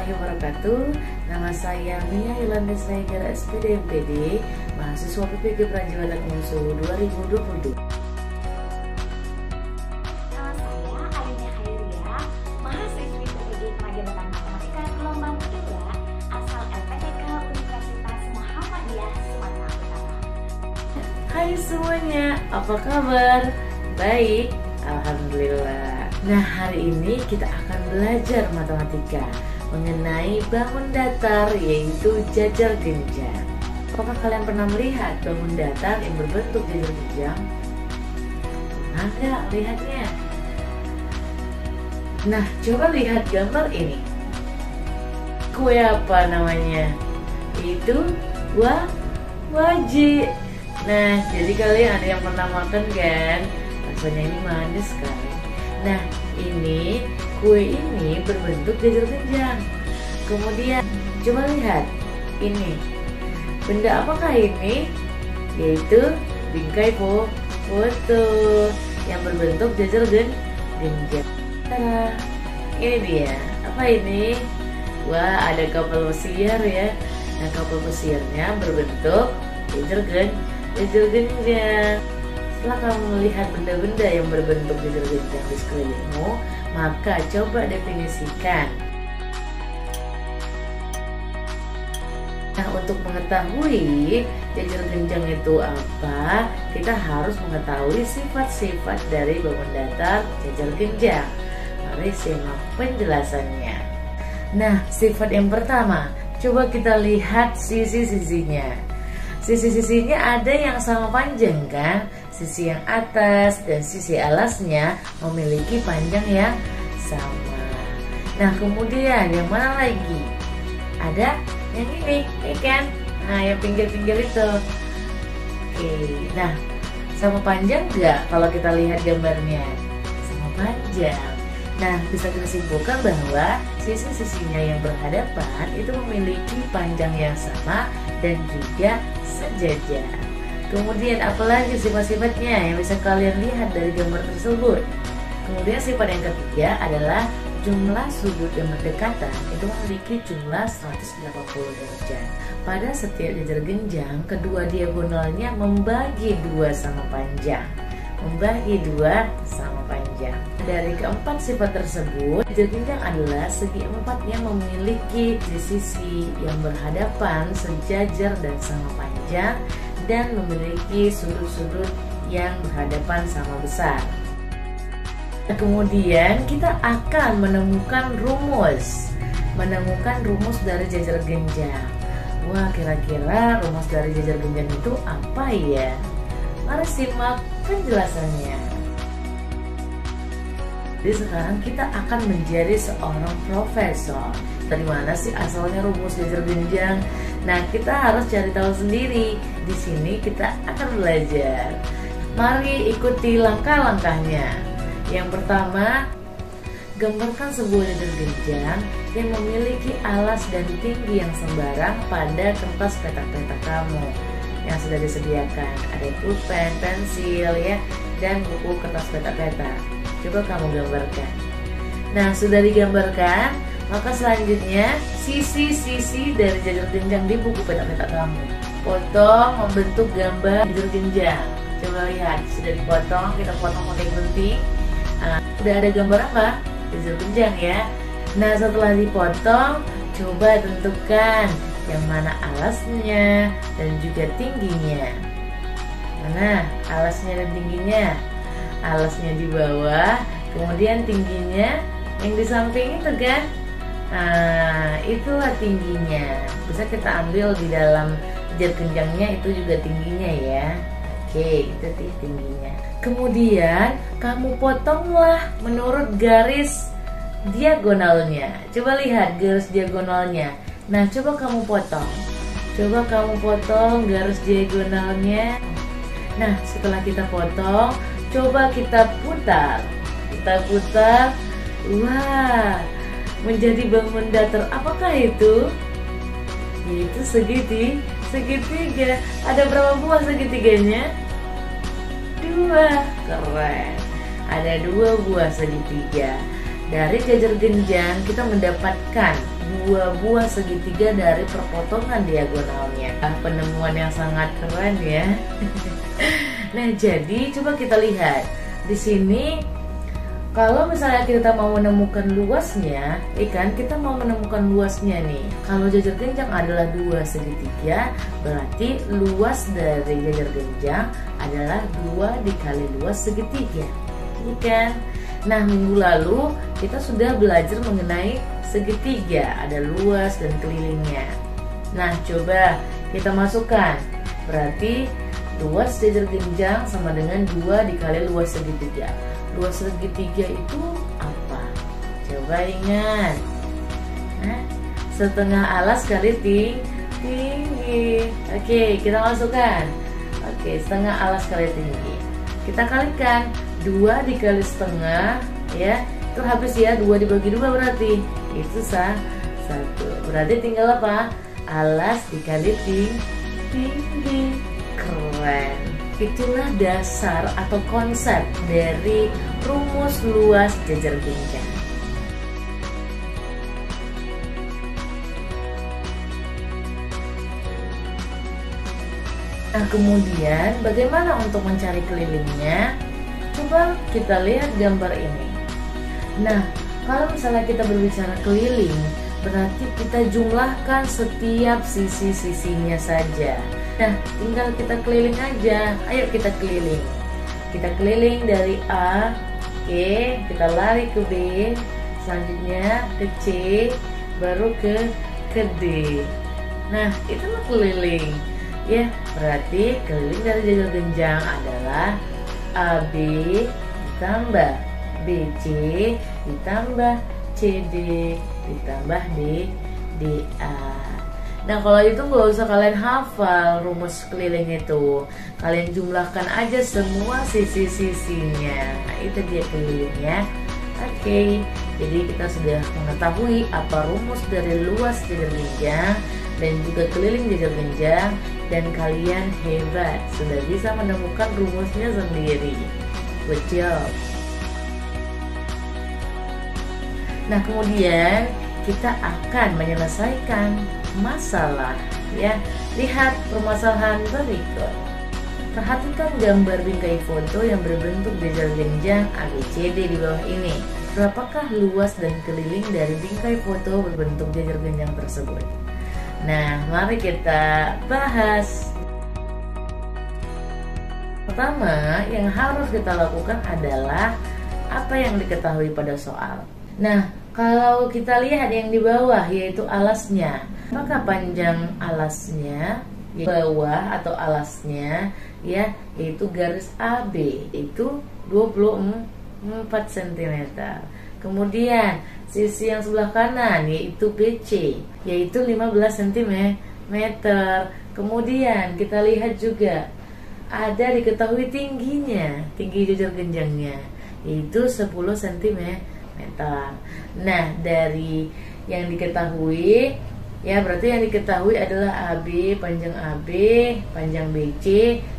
warahmatullahi wabarakatuh. Nama saya Mia Yolanda Saigara SPD MPD, mahasiswa PPG Prajurit Unsu 2022. Nama saya Alina Khairia, mahasiswi PPG Pelajaran Matematika gelombang kedua, asal LPTK Universitas Muhammadiyah Sumatera Utara. Hai semuanya, apa kabar? Baik, alhamdulillah. Nah, hari ini kita akan belajar matematika mengenai bangun datar, yaitu jajar genjang. Apakah kalian pernah melihat bangun datar yang berbentuk jajar genjang? Pernah nggak lihatnya? Nah, coba lihat gambar ini. Kue apa namanya? Itu wajik. Nah, jadi kalian ada yang pernah makan kan? Rasanya ini manis sekali. Nah, ini kue ini berbentuk jajar genjang. Kemudian coba lihat ini. Benda apakah ini? Yaitu bingkai foto yang berbentuk jajar genjang. Ini dia. Apa ini? Wah, ada kapal pesiar ya. Nah, kapal pesiarnya berbentuk jajar genjang. Setelah kamu melihat benda-benda yang berbentuk jajar genjang di sekelilingmu, maka coba definisikan. Nah, untuk mengetahui jajar genjang itu apa, kita harus mengetahui sifat-sifat dari bangun datar jajar genjang. Mari simak penjelasannya. Nah, sifat yang pertama, coba kita lihat sisi-sisinya. Sisi-sisinya ada yang sama panjang kan? Sisi yang atas dan sisi alasnya memiliki panjang yang sama. Nah, kemudian yang mana lagi? Ada yang ini, ya kan? Nah, yang pinggir-pinggir itu. Oke, nah sama panjang nggak kalau kita lihat gambarnya? Sama panjang. Nah, bisa kita simpulkan bahwa sisi-sisinya yang berhadapan itu memiliki panjang yang sama dan juga sejajar. Kemudian apalagi sifat-sifatnya yang bisa kalian lihat dari gambar tersebut. Kemudian sifat yang ketiga adalah jumlah sudut yang berdekatan itu memiliki jumlah 180 derajat. Pada setiap jajar genjang, kedua diagonalnya membagi dua sama panjang. Dari keempat sifat tersebut, jajar genjang adalah segi empat yang memiliki sisi yang berhadapan, sejajar dan sama panjang, dan memiliki sudut-sudut yang berhadapan sama besar. Kemudian kita akan menemukan rumus dari jajar genjang. Wah, kira-kira rumus dari jajar genjang itu apa ya? Mari simak penjelasannya. Jadi sekarang kita akan menjadi seorang profesor. Dari mana sih asalnya rumus jajar genjang? Nah, kita harus cari tahu sendiri. Di sini kita akan belajar. Mari ikuti langkah-langkahnya. Yang pertama, gambarkan sebuah jajar genjang yang memiliki alas dan tinggi yang sembarang pada kertas petak-petak kamu yang sudah disediakan. Ada pulpen, pensil ya, dan buku kertas petak-petak. Coba kamu gambarkan. Nah, sudah digambarkan, maka selanjutnya sisi-sisi dari jajar genjang di buku petak-petak kamu potong membentuk gambar jajar genjang. Coba lihat, sudah dipotong, kita potong pakai gunting. Udah ada gambar apa? Jajar genjang ya. Nah, setelah dipotong, coba tentukan yang mana alasnya dan juga tingginya. Mana alasnya dan tingginya? Alasnya di bawah, kemudian tingginya yang di samping itu kan? Nah, itulah tingginya. Bisa kita ambil di dalam jajar genjangnya, itu juga tingginya ya. Oke, itu tingginya. Kemudian kamu potonglah menurut garis diagonalnya. Coba lihat garis diagonalnya. Nah, coba kamu potong. Garis diagonalnya. Nah, setelah kita potong, coba kita putar. Wah, menjadi bangun datar. Apakah itu? Yaitu segitiga. Ada berapa buah segitiganya? 2. Keren. Ada 2 buah segitiga. Dari jajar genjang kita mendapatkan dua buah segitiga dari perpotongan diagonalnya. Penemuan yang sangat keren ya. Nah, jadi coba kita lihat di sini. Kalau misalnya kita mau menemukan luasnya, kan kita mau menemukan luasnya nih. Kalau jajar genjang adalah dua segitiga, berarti luas dari jajar genjang adalah 2 dikali luas segitiga, kan? Nah, minggu lalu kita sudah belajar mengenai segitiga, ada luas dan kelilingnya. Nah, coba kita masukkan. Berarti luas jajar genjang sama dengan 2 dikali luas segitiga. Luas segitiga itu apa? Coba ingat. Nah, setengah alas kali tinggi. Oke, kita masukkan. Oke, setengah alas kali tinggi. Kita kalikan 2 dikali setengah, ya. Itu habis ya, 2 dibagi 2 berarti itu 1. Berarti tinggal apa? Alas dikali tinggi. Keren. Itulah dasar atau konsep dari rumus luas jajar genjang. Nah, kemudian bagaimana untuk mencari kelilingnya? Coba kita lihat gambar ini. Nah, kalau misalnya kita berbicara keliling, berarti kita jumlahkan setiap sisi-sisinya saja. Nah, tinggal kita keliling aja. Ayo kita keliling. Kita keliling dari A, Oke, kita lari ke B, selanjutnya ke C, baru ke D. Nah, itulah keliling. Ya, berarti keliling dari jajar genjang adalah AB ditambah BC ditambah CD ditambah DA. Nah, kalau itu nggak usah kalian hafal rumus keliling itu, kalian jumlahkan aja semua sisi-sisinya. Nah, itu dia kelilingnya. Oke, jadi kita sudah mengetahui apa rumus dari luas jajar genjang dan juga keliling jajar genjang, dan kalian hebat, sudah bisa menemukan rumusnya sendiri. Good job. Nah, kemudian kita akan menyelesaikan masalah, ya. Lihat permasalahan berikut. Perhatikan gambar bingkai foto yang berbentuk jajar genjang ABCD di bawah ini. Berapakah luas dan keliling dari bingkai foto berbentuk jajar genjang tersebut? Nah, mari kita bahas. Pertama, yang harus kita lakukan adalah apa yang diketahui pada soal. Nah, kalau kita lihat yang di bawah, yaitu alasnya. Maka panjang alasnya bawah atau alasnya, ya, yaitu garis AB itu 24 cm. Kemudian sisi yang sebelah kanan yaitu BC yaitu 15 cm. Kemudian kita lihat juga ada diketahui tingginya, tinggi jajar genjangnya yaitu 10 cm. Nah, dari yang diketahui, ya, berarti yang diketahui adalah AB, panjang BC,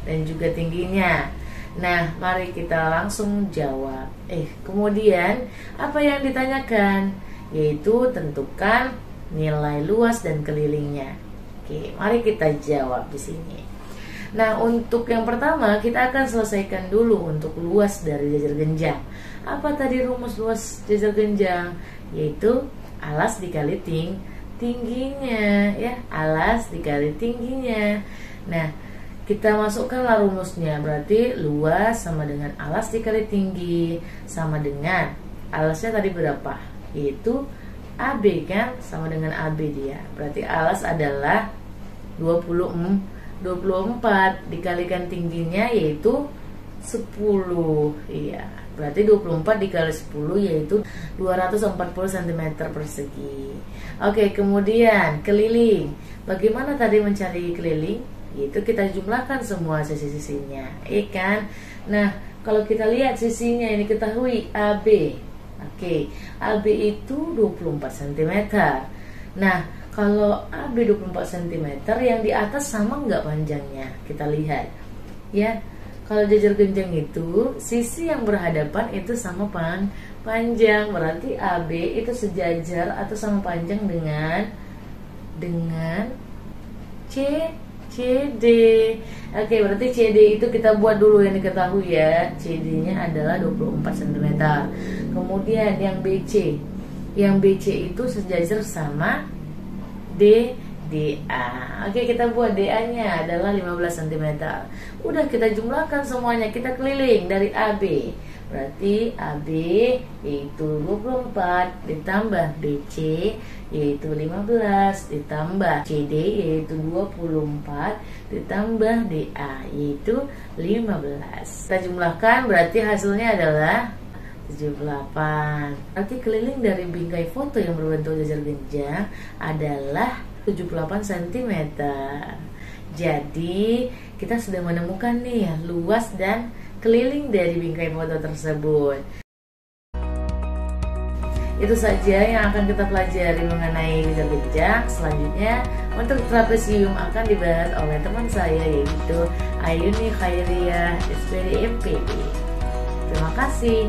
dan juga tingginya. Nah, mari kita langsung jawab. Kemudian apa yang ditanyakan? Yaitu tentukan nilai luas dan kelilingnya. Oke, mari kita jawab di sini. Nah, untuk yang pertama kita akan selesaikan dulu untuk luas dari jajar genjang. Apa tadi rumus luas jajar genjang? Yaitu alas dikali tingginya, ya, alas dikali tingginya. Nah, kita masukkanlah rumusnya. Berarti luas sama dengan alas dikali tinggi sama dengan alasnya tadi berapa? Yaitu AB, kan, sama dengan AB dia. Berarti alas adalah 24 dikalikan tingginya yaitu 10. Iya, berarti 24 dikali 10 yaitu 240 cm persegi. Oke, kemudian keliling. Bagaimana tadi mencari keliling? Yaitu kita jumlahkan semua sisi-sisinya, kan? Nah, kalau kita lihat sisinya ini ketahui AB. Oke, AB itu 24 cm. Nah, kalau AB 24 cm, yang di atas sama nggak panjangnya? Kita lihat, ya. Kalau jajar genjang itu sisi yang berhadapan itu sama panjang, berarti AB itu sejajar atau sama panjang dengan CD. Oke, berarti CD itu kita buat dulu yang diketahui ya. CD-nya adalah 24 cm. Kemudian yang BC. Yang BC itu sejajar sama DA. Oke, kita buat DA-nya adalah 15 cm. Udah kita jumlahkan semuanya, kita keliling dari AB. Berarti AB yaitu 24 ditambah BC yaitu 15 ditambah CD yaitu 24 ditambah DA yaitu 15. Kita jumlahkan berarti hasilnya adalah 78. Berarti keliling dari bingkai foto yang berbentuk jajar genjang adalah 78 cm. Jadi kita sudah menemukan nih luas dan keliling dari bingkai foto tersebut. Itu saja yang akan kita pelajari mengenai jajar genjang. Selanjutnya untuk trapesium akan dibahas oleh teman saya yaitu Ayuni Khairiyah SPD MPD. Terima kasih.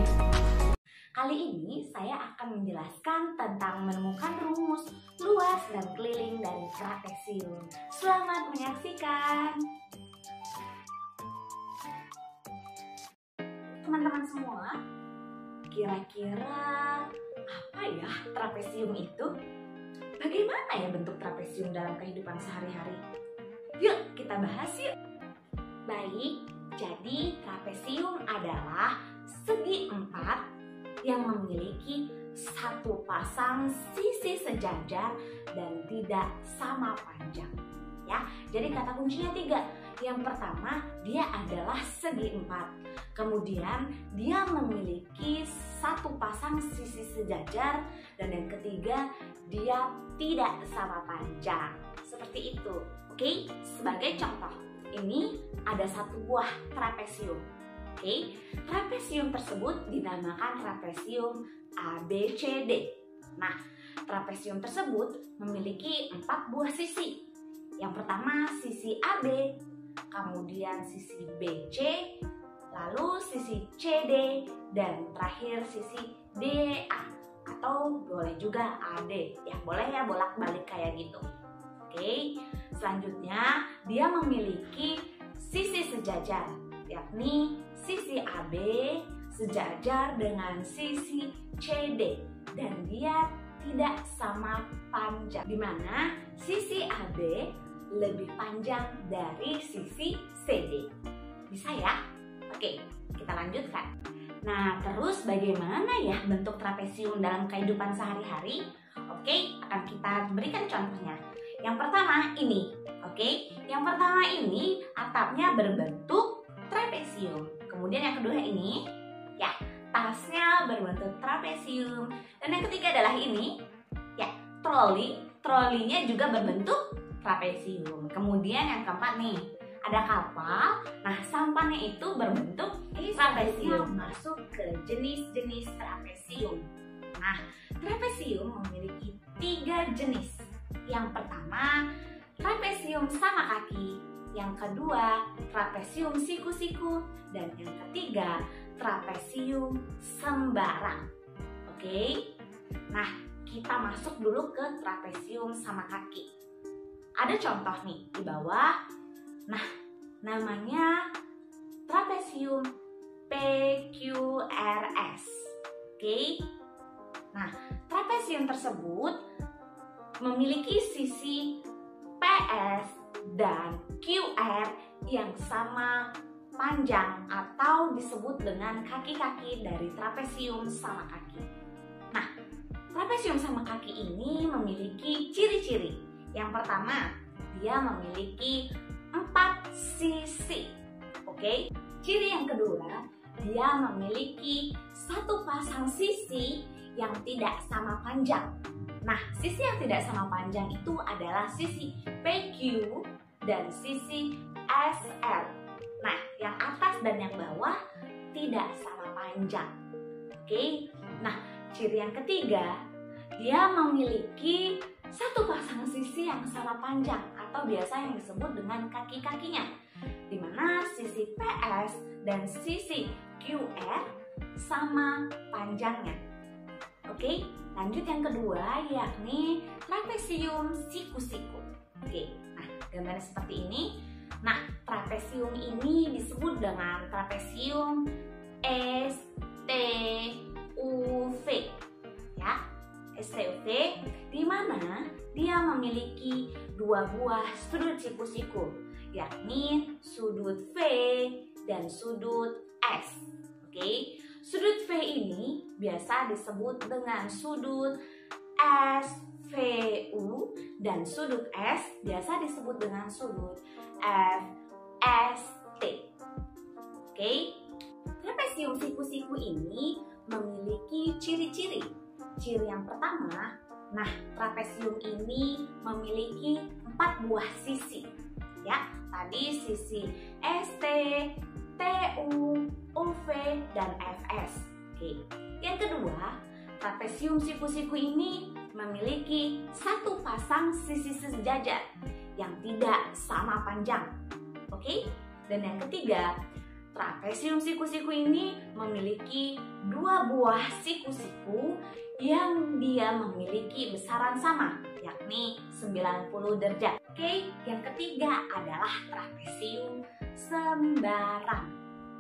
Kali ini saya akan menjelaskan tentang menemukan rumus, luas, dan keliling dari trapesium. Selamat menyaksikan. Teman-teman semua, kira-kira apa ya trapesium itu? Bagaimana ya bentuk trapesium dalam kehidupan sehari-hari? Yuk kita bahas yuk. Baik, jadi trapesium adalah segi empat yang memiliki satu pasang sisi sejajar dan tidak sama panjang. Ya, jadi kata kuncinya 3. Yang pertama, dia adalah segi empat. Kemudian dia memiliki satu pasang sisi sejajar, dan yang ketiga dia tidak sama panjang. Seperti itu. Oke, sebagai contoh, ini ada satu buah trapesium. Oke, trapesium tersebut dinamakan trapesium ABCD. Nah, trapesium tersebut memiliki 4 buah sisi. Yang pertama sisi AB, kemudian sisi BC, lalu sisi CD, dan terakhir sisi DA atau boleh juga AD. Ya, boleh ya bolak-balik kayak gitu. Oke, selanjutnya dia memiliki sisi sejajar, yakni sisi AB sejajar dengan sisi CD dan dia tidak sama panjang, di mana sisi AB lebih panjang dari sisi CD. Bisa ya? Oke, kita lanjutkan. Nah, terus bagaimana ya bentuk trapesium dalam kehidupan sehari-hari? Oke, akan kita berikan contohnya. Yang pertama ini, oke? Yang pertama ini atapnya berbentuk trapesium. Kemudian yang kedua ini, ya, tasnya berbentuk trapesium. Dan yang ketiga adalah ini, ya, trolinya juga berbentuk trapesium. Kemudian yang keempat nih, ada kapal. Nah, sampannya itu berbentuk trapesium. Masuk ke jenis-jenis trapesium. Nah, trapesium memiliki 3 jenis. Yang pertama, trapesium sama kaki. Yang kedua, trapesium siku-siku. Dan yang ketiga, trapesium sembarang. Oke? Nah, kita masuk dulu ke trapesium sama kaki. Ada contoh nih di bawah. Nah, namanya trapesium PQRS. Oke? Nah, trapesium tersebut memiliki sisi PS dan QR yang sama panjang atau disebut dengan kaki-kaki dari trapesium sama kaki. Nah, trapesium sama kaki ini memiliki ciri-ciri. Yang pertama, dia memiliki 4 sisi. Oke? Ciri yang kedua, dia memiliki satu pasang sisi yang tidak sama panjang. Nah, sisi yang tidak sama panjang itu adalah sisi PQ dan sisi SL. Nah, yang atas dan yang bawah tidak sama panjang. Oke? Nah, ciri yang ketiga, dia memiliki satu pasang sisi yang sama panjang atau biasa yang disebut dengan kaki-kakinya, di mana sisi PS dan sisi QR sama panjangnya. Oke, lanjut yang kedua yakni trapesium siku-siku. Oke, nah gambarnya seperti ini. Nah, trapesium ini disebut dengan trapesium STUV, ya, STUV, di mana dia memiliki dua buah sudut siku-siku, yakni sudut V dan sudut S. Oke, sudut V ini biasa disebut dengan sudut SVU dan sudut S biasa disebut dengan sudut FST. Oke, trapesium siku-siku ini memiliki ciri-ciri. Ciri yang pertama, nah trapesium ini memiliki 4 buah sisi. Ya, tadi sisi ST, TU, UV, dan FS. Oke. Yang kedua, trapesium siku-siku ini memiliki satu pasang sisi sejajar yang tidak sama panjang. Oke. Dan yang ketiga, trapesium siku-siku ini memiliki 2 buah siku-siku yang dia memiliki besaran sama, yakni 90 derajat. Oke, yang ketiga adalah trapesium sembarang.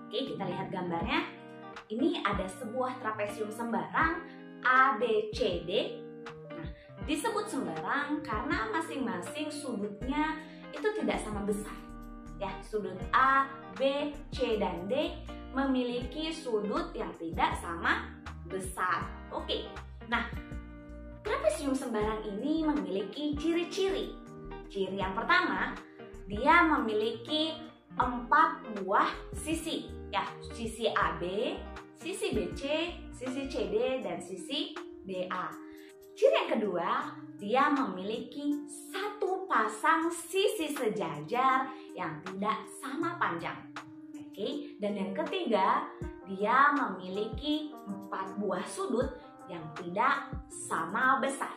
Oke, kita lihat gambarnya. Ini ada sebuah trapesium sembarang ABCD. Nah, disebut sembarang karena masing-masing sudutnya itu tidak sama besar. Ya, sudut A, B, C, dan D memiliki sudut yang tidak sama besar. Oke. Nah, trapesium sembarang ini memiliki ciri-ciri. Ciri yang pertama, dia memiliki 4 buah sisi, ya, sisi AB, sisi BC, sisi CD, dan sisi DA. Ciri yang kedua, dia memiliki satu pasang sisi sejajar yang tidak sama panjang. Oke, dan yang ketiga, dia memiliki 4 buah sudut yang tidak sama besar.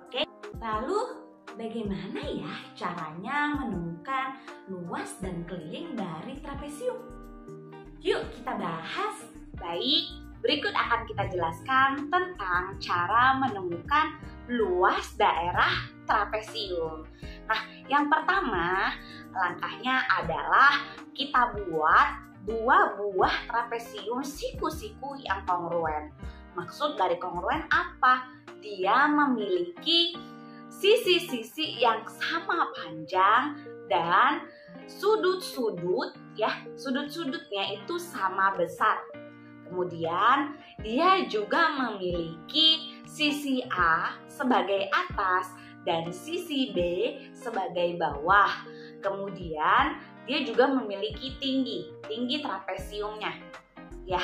Oke, lalu bagaimana ya caranya menemukan luas dan keliling dari trapesium? Yuk kita bahas. Baik, berikut akan kita jelaskan tentang cara menemukan luas daerah trapesium. Nah, yang pertama langkahnya adalah kita buat 2 buah trapesium siku-siku yang kongruen. Maksud dari kongruen apa? Dia memiliki sisi-sisi yang sama panjang dan sudut-sudut, ya, sudut-sudutnya itu sama besar. Kemudian dia juga memiliki sisi A sebagai atas dan sisi B sebagai bawah. Kemudian dia juga memiliki tinggi trapesiumnya. Ya,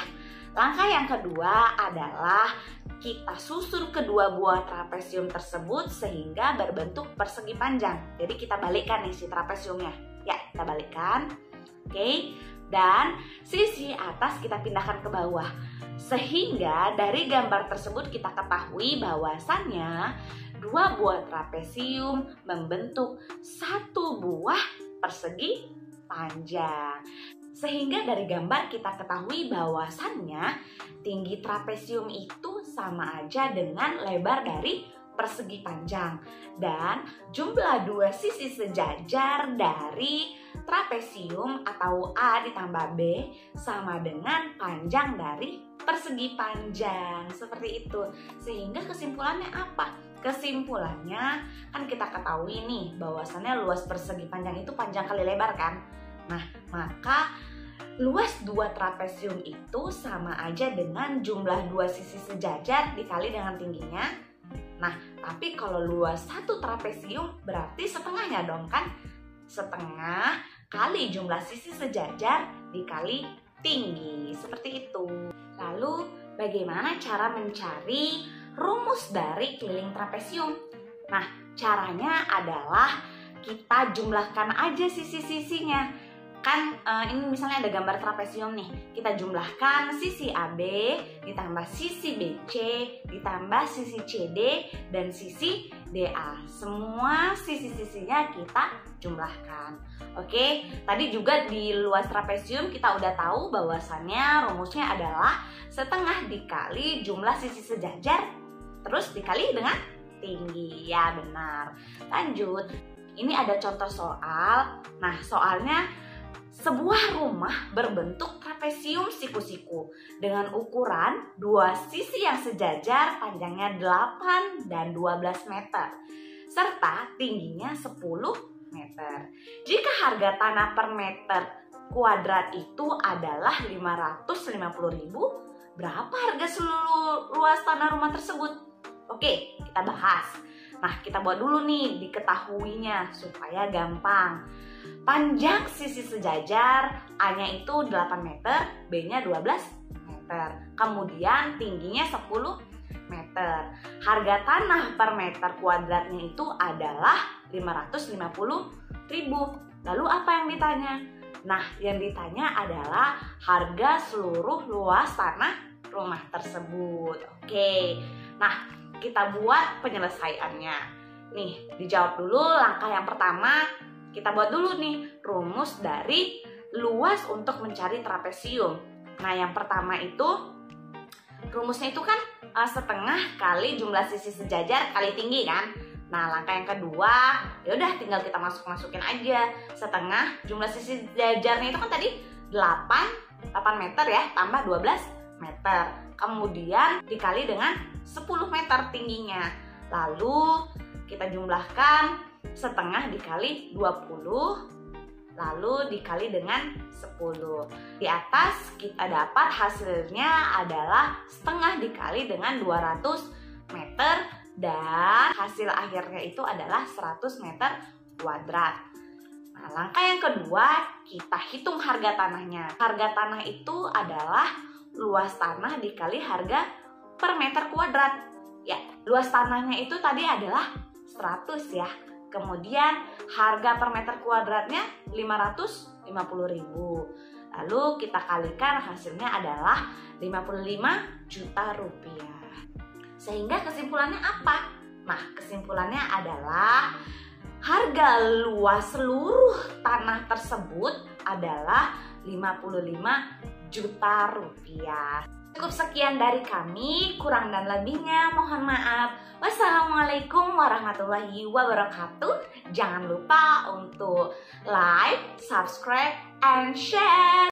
langkah yang kedua adalah kita susur kedua buah trapesium tersebut sehingga berbentuk persegi panjang. Jadi kita balikkan nih si trapesiumnya. Ya, kita balikkan. Oke. Dan sisi atas kita pindahkan ke bawah. Sehingga dari gambar tersebut kita ketahui bahwasannya 2 buah trapesium membentuk 1 buah persegi panjang. Sehingga dari gambar kita ketahui bahwasannya tinggi trapesium itu sama aja dengan lebar dari persegi panjang. Dan jumlah 2 sisi sejajar dari trapesium atau A ditambah B sama dengan panjang dari persegi panjang. Seperti itu. Sehingga kesimpulannya apa? Kesimpulannya kan kita ketahui nih bahwasannya luas persegi panjang itu panjang kali lebar kan. Nah, maka luas 2 trapesium itu sama aja dengan jumlah 2 sisi sejajar dikali dengan tingginya. Nah, tapi kalau luas 1 trapesium berarti setengahnya dong kan? Setengah kali jumlah sisi sejajar dikali tinggi. Seperti itu. Lalu, bagaimana cara mencari rumus dari keliling trapesium? Nah, caranya adalah kita jumlahkan aja sisi-sisinya. Kan ini misalnya ada gambar trapesium nih, kita jumlahkan sisi AB ditambah sisi BC ditambah sisi CD dan sisi DA. Semua sisi-sisinya kita jumlahkan. Oke, tadi juga di luas trapesium kita udah tahu bahwasannya rumusnya adalah setengah dikali jumlah sisi sejajar terus dikali dengan tinggi. Ya benar. Lanjut, ini ada contoh soal. Nah, soalnya sebuah rumah berbentuk trapesium siku-siku dengan ukuran dua sisi yang sejajar, panjangnya 8 dan 12 meter serta tingginya 10 meter. Jika harga tanah per meter kuadrat itu adalah 550.000, berapa harga seluruh luas tanah rumah tersebut? Oke, kita bahas. Nah, kita buat dulu nih diketahuinya supaya gampang. Panjang sisi sejajar A-nya itu 8 meter, B-nya 12 meter. Kemudian tingginya 10 meter. Harga tanah per meter kuadratnya itu adalah 550.000. Lalu apa yang ditanya? Nah, yang ditanya adalah harga seluruh luas tanah rumah tersebut. Oke. Nah, kita buat penyelesaiannya. Nih, dijawab dulu langkah yang pertama. Kita buat dulu nih rumus dari luas untuk mencari trapesium. Nah, yang pertama itu rumusnya itu kan setengah kali jumlah sisi sejajar kali tinggi kan. Nah, langkah yang kedua, ya udah tinggal kita masukin aja. Setengah jumlah sisi sejajarnya itu kan tadi 8 meter ya, tambah 12 meter. Kemudian dikali dengan 10 meter tingginya. Lalu kita jumlahkan setengah dikali 20, lalu dikali dengan 10. Di atas kita dapat hasilnya adalah setengah dikali dengan 200 meter dan hasil akhirnya itu adalah 100 meter kuadrat. Nah, langkah yang kedua, kita hitung harga tanahnya. Harga tanah itu adalah luas tanah dikali harga per meter kuadrat. Ya, luas tanahnya itu tadi adalah 100 ya. Kemudian harga per meter kuadratnya 550.000. Lalu kita kalikan hasilnya adalah 55 juta rupiah. Sehingga kesimpulannya apa? Nah, kesimpulannya adalah harga luas seluruh tanah tersebut adalah 55 juta rupiah. Cukup sekian dari kami, kurang dan lebihnya mohon maaf. Wassalamualaikum warahmatullahi wabarakatuh. Jangan lupa untuk like, subscribe, and share.